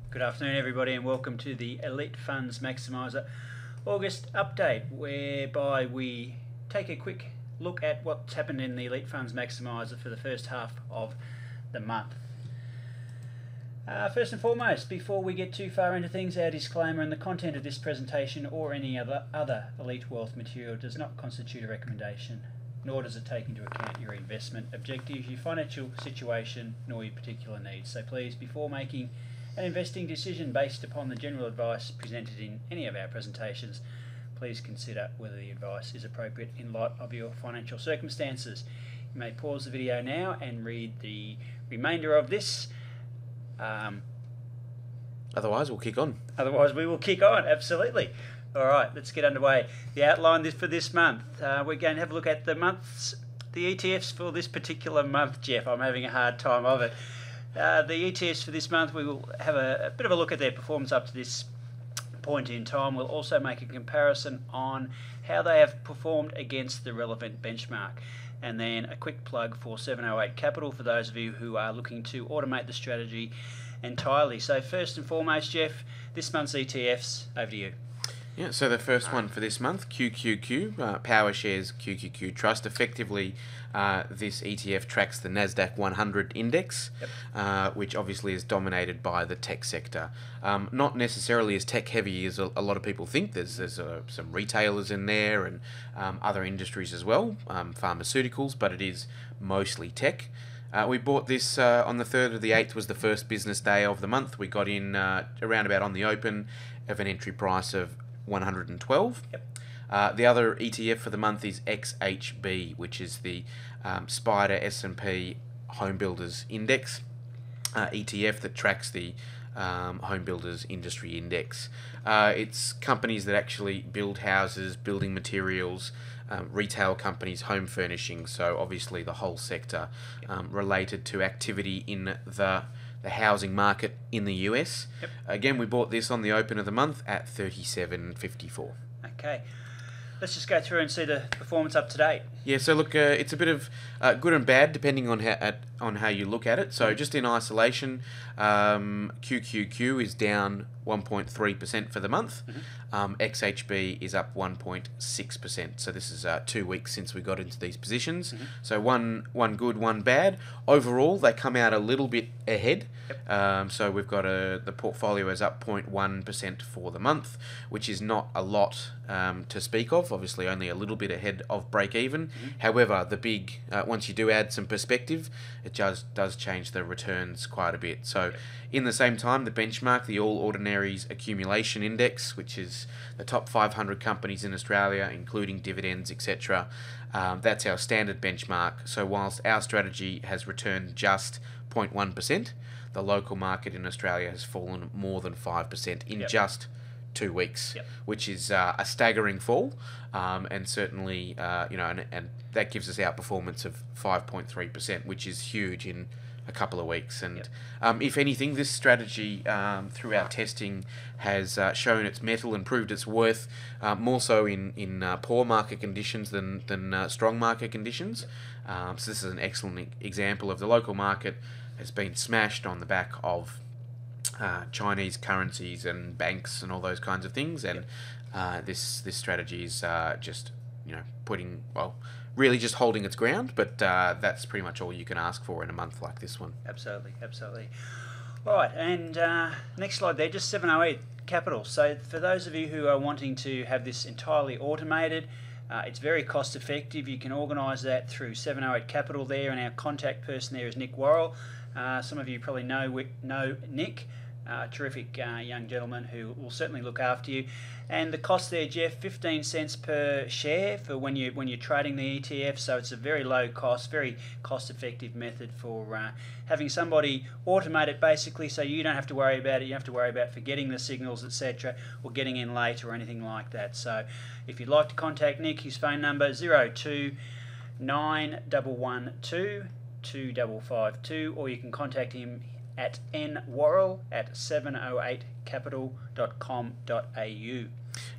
Good afternoon, everybody, and welcome to the Elite Funds Maximiser August update, whereby we take a quick look at what's happened in the Elite Funds Maximiser for the first half of the month. First and foremost, before we get too far into things, our disclaimer: and the content of this presentation or any other Elite Wealth material does not constitute a recommendation, nor does it take into account your investment objectives, your financial situation, nor your particular needs. So please, before making an investing decision based upon the general advice presented in any of our presentations, please consider whether the advice is appropriate in light of your financial circumstances. You may pause the video now and read the remainder of this. Otherwise, we'll kick on. Otherwise, we will kick on, absolutely. All right, let's get underway. The outline for this month, we're going to have a look at the ETFs for this particular month, Jeff. I'm having a hard time of it. The ETFs for this month, we will have a bit of a look at their performance up to this point in time. We'll also make a comparison on how they have performed against the relevant benchmark. And then a quick plug for 708 Capital for those of you who are looking to automate the strategy entirely. So first and foremost, Jeff, this month's ETFs, over to you. Yeah, so the first one for this month, QQQ, Power Shares QQQ Trust. Effectively, this ETF tracks the NASDAQ 100 index, which obviously is dominated by the tech sector. Not necessarily as tech heavy as a lot of people think. There's some retailers in there and other industries as well, pharmaceuticals, but it is mostly tech. We bought this on the 3rd of the 8th was the first business day of the month. We got in around about on the open of an entry price of 112. The other ETF for the month is XHB, which is the Spider S&P Home Builders Index ETF that tracks the Home Builders Industry Index. It's companies that actually build houses, building materials, retail companies, home furnishings, so obviously the whole sector related to activity in the housing market in the US. Again, we bought this on the open of the month at 37.54. Okay, let's just go through and see the performance up to date. Yeah, so look, it's a bit of good and bad depending on how you look at it. So just in isolation, QQQ is down 1.3% for the month. XHB is up 1.6%. So this is 2 weeks since we got into these positions. So one good, one bad. Overall, they come out a little bit ahead. So we've got the portfolio is up 0.1% for the month, which is not a lot to speak of. Obviously, only a little bit ahead of break even. However, the big once you do add some perspective, it does change the returns quite a bit. So in the same time, the benchmark, the All Ordinaries Accumulation Index, which is the top 500 companies in Australia, including dividends, etc. That's our standard benchmark. So whilst our strategy has returned just 0.1%, the local market in Australia has fallen more than 5% in just 2 weeks, which is a staggering fall, and certainly and that gives us outperformance of 5.3%, which is huge in a couple of weeks. And if anything, this strategy through our testing has shown its mettle and proved its worth, more so in poor market conditions than strong market conditions. So this is an excellent example of the local market has been smashed on the back of Chinese currencies and banks and all those kinds of things, and this strategy is just really just holding its ground, but that's pretty much all you can ask for in a month like this one. Absolutely. All right, and next slide there, just 708 Capital. So for those of you who are wanting to have this entirely automated, it's very cost effective. You can organise that through 708 Capital there, and our contact person there is Nick Worrell. Some of you probably know Nick. Terrific young gentleman who will certainly look after you. And the cost there, Jeff, 15 cents per share for when you're trading the ETF. So it's a very low cost, very cost-effective method for having somebody automate it basically, so you don't have to worry about it. You don't have to worry about forgetting the signals, etc., or getting in late or anything like that. So if you'd like to contact Nick, his phone number 02 9112 2552, or you can contact him at nworrell@708capital.com.au.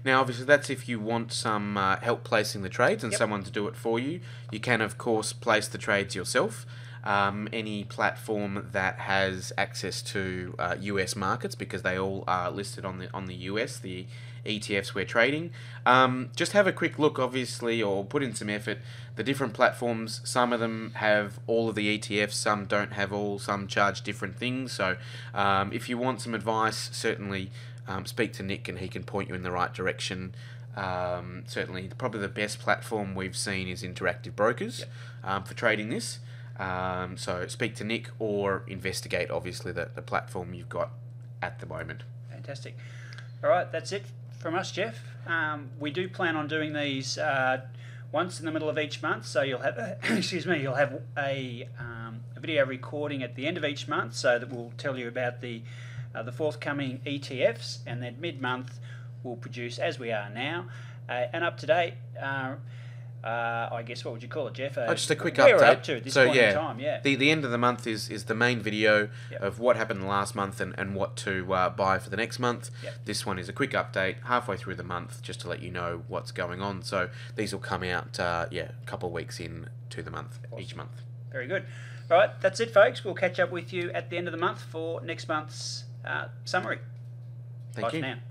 Now, obviously, that's if you want some help placing the trades and someone to do it for you. You can, of course, place the trades yourself. any platform that has access to US markets, because they all are listed on the US, the ETFs we're trading. Just have a quick look, obviously, or put in some effort. The different platforms, some of them have all of the ETFs, some don't have all, some charge different things. So if you want some advice, certainly speak to Nick and he can point you in the right direction. Certainly, probably the best platform we've seen is Interactive Brokers for trading this. So speak to Nick or investigate, obviously, the platform you've got at the moment. Fantastic. All right, that's it from us, Jeff. We do plan on doing these once in the middle of each month, so you'll have you'll have a video recording at the end of each month, so that will tell you about the forthcoming ETFs, and then mid-month we'll produce, as we are now, an up-to-date. I guess, what would you call it, Jeff? Just a quick update. Where we're up to at this point in time, The end of the month is the main video of what happened last month and what to buy for the next month. This one is a quick update halfway through the month, just to let you know what's going on. So these will come out, a couple of weeks into the month, each month. Very good. All right, that's it, folks. We'll catch up with you at the end of the month for next month's summary. Thank you. Bye for now.